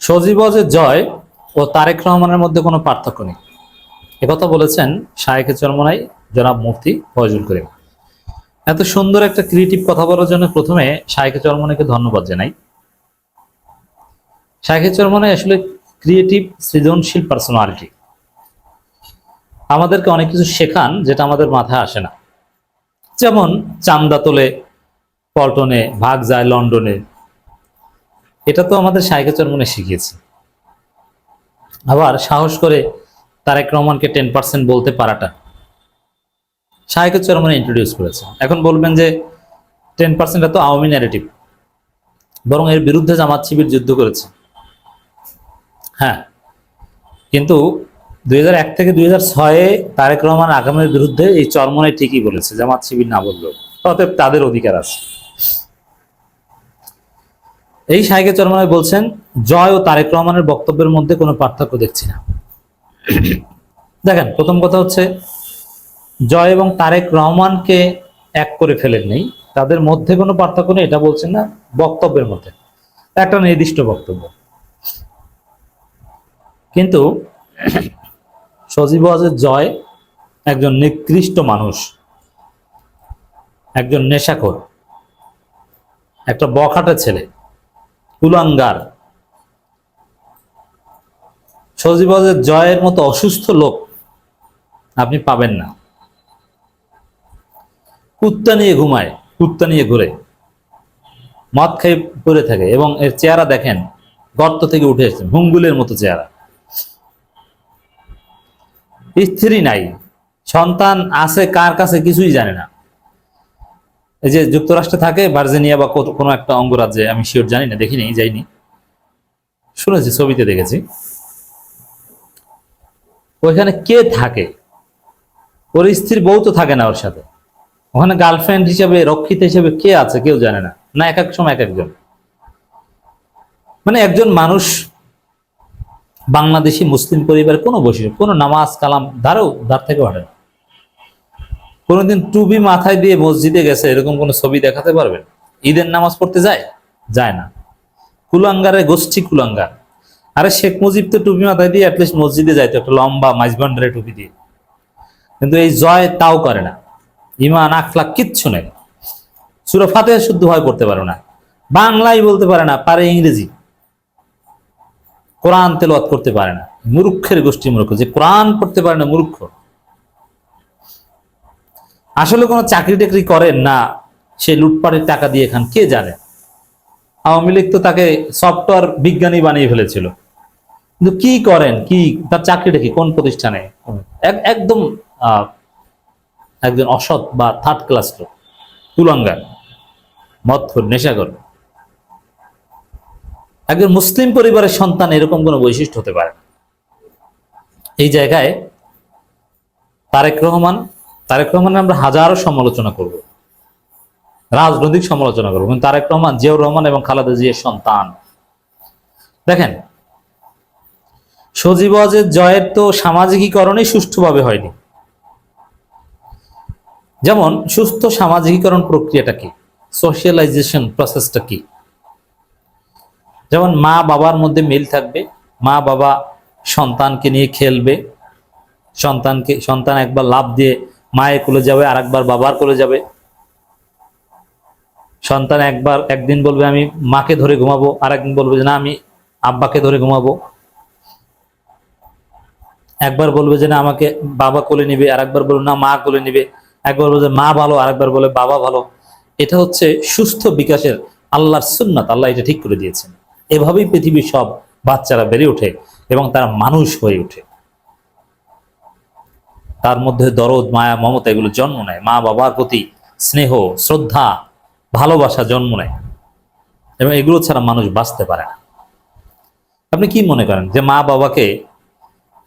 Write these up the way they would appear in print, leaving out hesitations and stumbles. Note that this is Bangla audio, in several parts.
সজীবজের জয় ও তারেক রহমানের মধ্যে কোনো পার্থক্য নেই, একথা বলেছেন শায়েখে চরমোনাই জনাব মুফতি ফয়জুল করিম। এত সুন্দর একটা ক্রিয়েটিভ কথা বলার জন্য প্রথমে শায়েখে চরমোনাইকে ধন্যবাদ জানাই। শায়েখে চরমোনাই আসলে ক্রিয়েটিভ, সৃজনশীল পার্সোনালিটি। আমাদেরকে অনেক কিছু শেখান যেটা আমাদের মাথায় আসে না, যেমন চান্দা তোলে পল্টনে, ভাগ যায় লন্ডনে, এটা তো আমাদের শায়েখে চরমোনাই শিখিয়েছে। আবার সাহস করে তারেক রহমানকে 10% বলতে পারাটা শায়েখে চরমোনাই ইন্ট্রোডিউস করেছে। এখন বলবেন যে 10% তো আওয়ামী ন্যারেটিভ, বরং এর বিরুদ্ধে জামাত শিবির যুদ্ধ করেছে। হ্যাঁ, কিন্তু 2001 থেকে 2006 তারেক রহমান আগামের বিরুদ্ধে এই চরমোনাই ঠিকই বলেছে, জামাত শিবির না বললেও। অতএব তাদের অধিকার আছে। এই শায়েখে চরমোনাই বলছেন, জয় ও তারেক রহমানের বক্তব্যের মধ্যে কোনো পার্থক্য দেখছি না। দেখেন, প্রথম কথা হচ্ছে জয় এবং তারেক রহমানকে এক করে ফেলেন নেই, তাদের মধ্যে কোনো পার্থক্য নেই এটা বলছেন না, বক্তব্যের মধ্যে একটা নির্দিষ্ট বক্তব্য। কিন্তু সজীব ওয়াজেদ জয় একজন নিকৃষ্ট মানুষ, একজন নেশাখোর, একটা বখাটে ছেলে, কুলাঙ্গার। সজীব ওয়াজেদ জয়ের মতো অসুস্থ লোক আপনি পাবেন না। কুত্তা নিয়ে ঘুমায়, কুত্তা নিয়ে ঘুরে, মদ খেয়ে পড়ে থাকে, এবং এর চেহারা দেখেন, গর্ত থেকে উঠে এসেছে, হুঙ্গুলের মতো চেহারা। স্ত্রী নাই, সন্তান আছে কার কাছে কিছুই জানে না। এই যে যুক্তরাষ্ট্রে থাকে, ভার্জিনিয়া বা কোনো একটা অঙ্গরাজ্যে, আমি শিওর জানি না, দেখিনি, যাইনি, শুনেছি, ছবিতে দেখেছি। ওইখানে কে থাকে? ওর স্ত্রীর বউ তো থাকে না ওর সাথে। ওখানে গার্লফ্রেন্ড হিসেবে, রক্ষিত হিসেবে কে আছে কেউ জানে না, না এক এক সময় এক একজন। মানে একজন মানুষ বাংলাদেশি মুসলিম পরিবারের কোনো বৈশিষ্ট্য, কোনো নামাজ কালাম ধার থেকে হাঁটে না। কোনোদিন টুপি মাথায় দিয়ে মসজিদে গেছে এরকম কোনো ছবি দেখাতে পারবেন? ঈদের নামাজ পড়তে যায় না। কুলাঙ্গারে গোষ্ঠী কুলাঙ্গার। আরে শেখ মুজিব তো টুপি মাথায় দিয়ে অ্যাটলিস্ট মসজিদে যাইতো, একটা লম্বা মাইজভান্ডারে টুপি দিয়ে। কিন্তু এই জয় তাও করে না। ইমান আখলাক কিচ্ছু নেই। সূরা ফাতিহা শুদ্ধ হয় করতে পারে না, বাংলাই বলতে পারে না, পারে ইংরেজি। কোরআন তেলাওয়াত করতে পারে না। মূর্খের গোষ্ঠী মূর্খ, যে কোরআন পড়তে পারে না মূর্খ। আসলে কোনো চাকরি টাকরি করেন না, সে লুটপাটের টাকা দিয়ে খান, কে জানে। আওয়ামী লীগ তো তাকে সফটওয়্যার বিজ্ঞানী বানিয়ে ফেলেছিল, কিন্তু কি করেন, কি তার চাকরিটা কি, কোন প্রতিষ্ঠানে? একদম একজন অসৎ বা থার্ড ক্লাস লোক, কুলাঙ্গার, মদখোর, নেশাখোর। একজন মুসলিম পরিবারের সন্তান এরকম কোনো বৈশিষ্ট্য হতে পারে না। এই জায়গায় তারেক রহমানের আমরা হাজারো সমালোচনা করব, রাজনৈতিক সমালোচনা করবো, কিন্তু তারেক রহমান, জিয়াউর রহমান এবং খালেদা জিয়ার সন্তান। দেখেন, সজীব ওয়াজেদ জয়ের তো সামাজিকীকরণই সুষ্ঠুভাবে হয়নি। যেমন সুস্থ সামাজিকীকরণ প্রক্রিয়াটা কি, সোশিয়ালাইজেশন প্রসেসটা কি? যেমন মা বাবার মধ্যে মিল থাকবে, মা বাবা সন্তানকে নিয়ে খেলবে, সন্তান একবার লাফ দিয়ে মায়ের কোলে যাবে, আর একবার বাবার কোলে যাবে। সন্তান একদিন বলবে আমি মাকে ধরে ঘুমাবো, আর একদিন বলবে যে না আমি আব্বাকে ধরে ঘুমাবো। একবার বলবে যে না আমাকে বাবা কোলে নিবে, আর একবার বলবে না মা কোলে নিবে। একবার বলবে মা ভালো, আর একবার বলে বাবা ভালো। এটা হচ্ছে সুস্থ বিকাশের আল্লাহর সুন্নাত, আল্লাহ এটা ঠিক করে দিয়েছেন। এভাবেই পৃথিবীর সব বাচ্চারা বেড়ে ওঠে এবং তারা মানুষ হয়ে ওঠে। তার মধ্যে দরদ, মায়া, মমতা এগুলো জন্ম নেয়, মা বাবার প্রতি স্নেহ, শ্রদ্ধা, ভালোবাসা জন্ম নেয়, এবং এগুলো ছাড়া মানুষ বাঁচতে পারে না। আপনি কি মনে করেন যে মা বাবাকে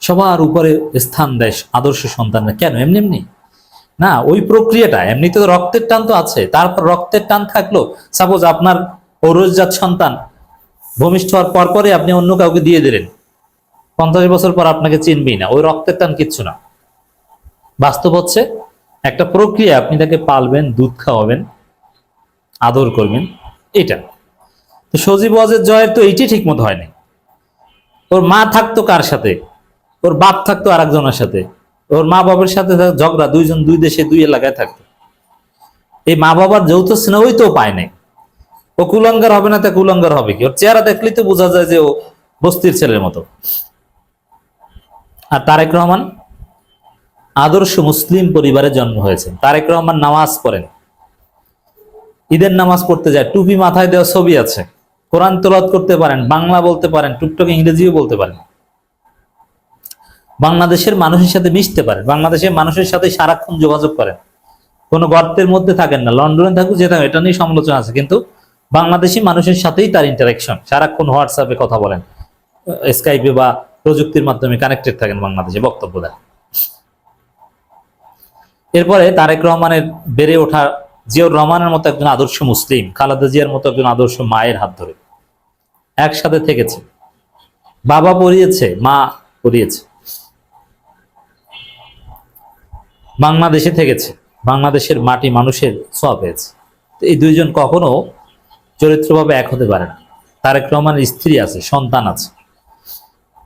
সবার উপরে স্থান দেয় আদর্শ সন্তানরা? কেন? এমনি এমনি না, ওই প্রক্রিয়াটা এমনিতে তো রক্তের টান তো আছে। তারপর রক্তের টান থাকলো, সাপোজ আপনার ঔরসজাত সন্তান ভূমিষ্ঠ হওয়ার পরপরই আপনি অন্য কাউকে দিয়ে দিলেন, 50 বছর পর আপনাকে চিনবেই না, ওই রক্তের টান কিচ্ছু না। বাস্তব হচ্ছে একটা প্রক্রিয়া, আপনি তাকে পালবেন, দুধ খাওয়াবেন, আদর করবেন, এটা। তো সজীব ওয়াজেদ জয়ের তো এইটি ঠিক মতো হয়নি। ওর মা থাকতো কার সাথে? ওর বাপ থাকতো আরেকজনের সাথে। ওর মা বাবার সাথে ঝগড়া, দুইজন দুই দেশে দুই এলাকায় থাকতো। এই মা বাবার যৌথ স্নেহই তো পায় নাই। ও কুলাঙ্গার হবে না, তা কুলাঙ্গার হবে কি? ওর চেহারা দেখলেই তো বোঝা যায় যে ও বস্তির ছেলের মতো। আর তারেক রহমান আদর্শ মুসলিম পরিবারে জন্ম হয়েছে। তারেক রহমান নামাজ পড়েন, ঈদের নামাজ পড়তে যায়, টুপি মাথায় দেওয়া ছবি আছে, কোরআন তেলাওয়াত করতে পারেন, বাংলা বলতে পারেন, টুকটাক ইংরেজিও বলতে পারেন, বাংলাদেশের মানুষের সাথে মিশতে পারেন, বাংলাদেশের মানুষের সাথে সারাক্ষণ যোগাযোগ করেন, কোনো গর্তের মধ্যে থাকেন না। লন্ডনে থাকুক, যেটা এটা নিয়ে সমালোচনা আছে, কিন্তু বাংলাদেশি মানুষের সাথেই তার ইন্টারাকশন। সারাক্ষণ হোয়াটসঅ্যাপে কথা বলেন, স্কাইপে বা প্রযুক্তির মাধ্যমে কানেক্টেড থাকেন, বাংলাদেশে বক্তব্য দেন। এরপরে তারেক রহমানের বেড়ে ওঠা, জিয়াউর রহমানের মতো একজন আদর্শ মুসলিম, খালেদা জিয়ার মতো একজন আদর্শ মায়ের হাত ধরে একসাথে থেকেছে। বাবা পড়িয়েছে, মা পড়িয়েছে, বাংলাদেশে থেকেছে, বাংলাদেশের মাটি মানুষের ছোঁয়া পেয়েছে। এই দুইজন কখনো চরিত্রভাবে এক হতে পারে না। তারেক রহমানের স্ত্রী আছে, সন্তান আছে,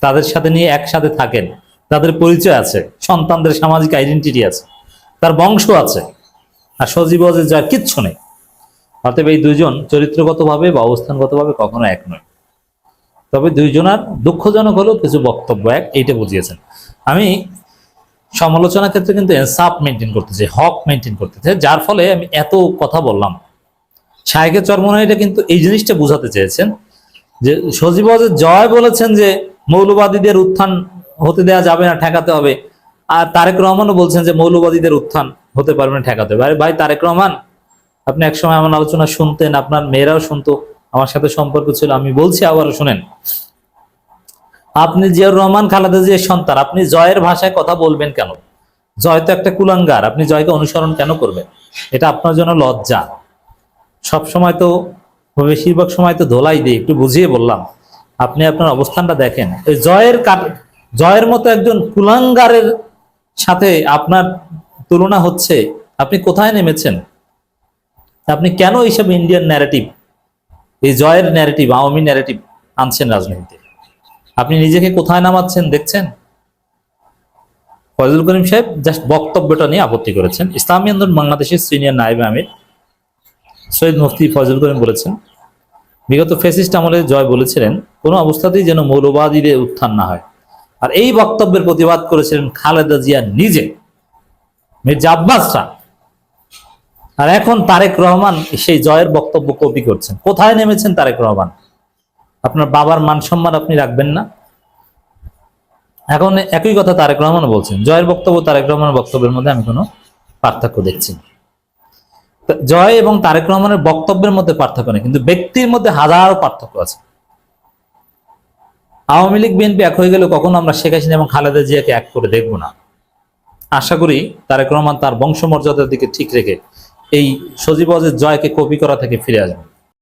তাদের সাথে নিয়ে একসাথে থাকেন, তাদের পরিচয় আছে, সন্তানদের সামাজিক আইডেন্টিটি আছে, তার বংশ আছে। আর সজীব ওয়াজেদ যার কিচ্ছু নেই। অতএব এই দুইজন চরিত্রগতভাবে বা অবস্থানগতভাবে কখনো এক নয়। তবে দুইজনার দুঃখজনক হলেও কিছু বক্তব্য এক, এইটা বুঝিয়েছেন। আমি সমালোচনার ক্ষেত্রে কিন্তু ইনসাফ মেনটেন করতে চাই, হক মেনটেন করতে চাই, যার ফলে আমি এত কথা বললাম। শায়েখে চরমনাই এটা কিন্তু এই জিনিসটা বুঝাতে চেয়েছেন যে সজীব ওয়াজেদ জয় বলেছেন যে মৌলবাদীদের উত্থান হতে দেওয়া যাবে না, ঠেকাতে হবে। আর তারেক রহমানও বলছেন যে মৌলবাদীদের উত্থান হতে পারবে না, ঠেকাতে হবে। আরে ভাই তারেক রহমান, আপনি একসময় আমার আলোচনা শুনতেন, আপনার মেয়েরাও শুনতো, আমার সাথে সম্পর্ক ছিল। আমি বলছি আবারও শুনেন, আপনি জিয়াউর রহমান খালেদা জিয়ার সন্তান, আপনি জয়ের ভাষায় কথা বলবেন কেন? জয় তো একটা কুলাঙ্গার, আপনি জয়কে অনুসরণ কেন করবেন? এটা আপনার জন্য লজ্জা। সব সময় তো, বেশিরভাগ সময় তো ধোলাই দিয়ে একটু বুঝিয়ে বললাম, আপনি আপনার অবস্থানটা দেখেন। এই জয়ের মতো একজন কুলাঙ্গারের সাথে আপনার তুলনা হচ্ছে, আপনি কোথায় নেমেছেন? আপনি কেন এইসব ইন্ডিয়ান ন্যারেটিভ, এই জয়ের ন্যারেটিভ, আওয়ামী ন্যারেটিভ আনছেন রাজনীতিতে? আপনি নিজেকে কোথায় নামাচ্ছেন দেখছেন? ফয়জুল করিম সাহেব জাস্ট বক্তব্যটা নিয়ে আপত্তি করেছেন। ইসলামী আন্দোলন বাংলাদেশের সিনিয়র নায়েবে আমির সৈয়দ মুফতি ফয়জুল করিম বলেছেন, বিগত ফ্যাসিস্ট আমলে জয় বলেছিলেন কোনো অবস্থাতেই যেন মৌলবাদীদের উত্থান না হয়। আর এই বক্তব্যের প্রতিবাদ করেছিলেন খালেদা জিয়া নিজে, মির্জা আব্বাস খান। আর এখন তারেক রহমান সেই জয়ের বক্তব্য কপি করছেন। কোথায় নেমেছেন তারেক রহমান? আপনার বাবার মান সম্মান আপনি রাখবেন না? এখন একই কথা তারেক রহমান বলছেন। জয়ের বক্তব্য তারেক রহমানের বক্তব্যের মধ্যে আমি কোনো পার্থক্য দেখছি না। জয় এবং তারেক রহমানের বক্তব্যের মধ্যে পার্থক্য নেই, কিন্তু ব্যক্তির মধ্যে হাজারো পার্থক্য আছে। আওয়ামী লীগ বিএনপি এক হয়ে গেলে কখনো আমরা শেখ হাসিনা এবং খালেদা জিয়াকে এক করে দেখবো না। আশা করি তারেক রহমান তার বংশমর্যাদার দিকে ঠিক রেখে এই সজীব ওয়াজেদ জয়কে কপি করা থেকে ফিরে আসবেন।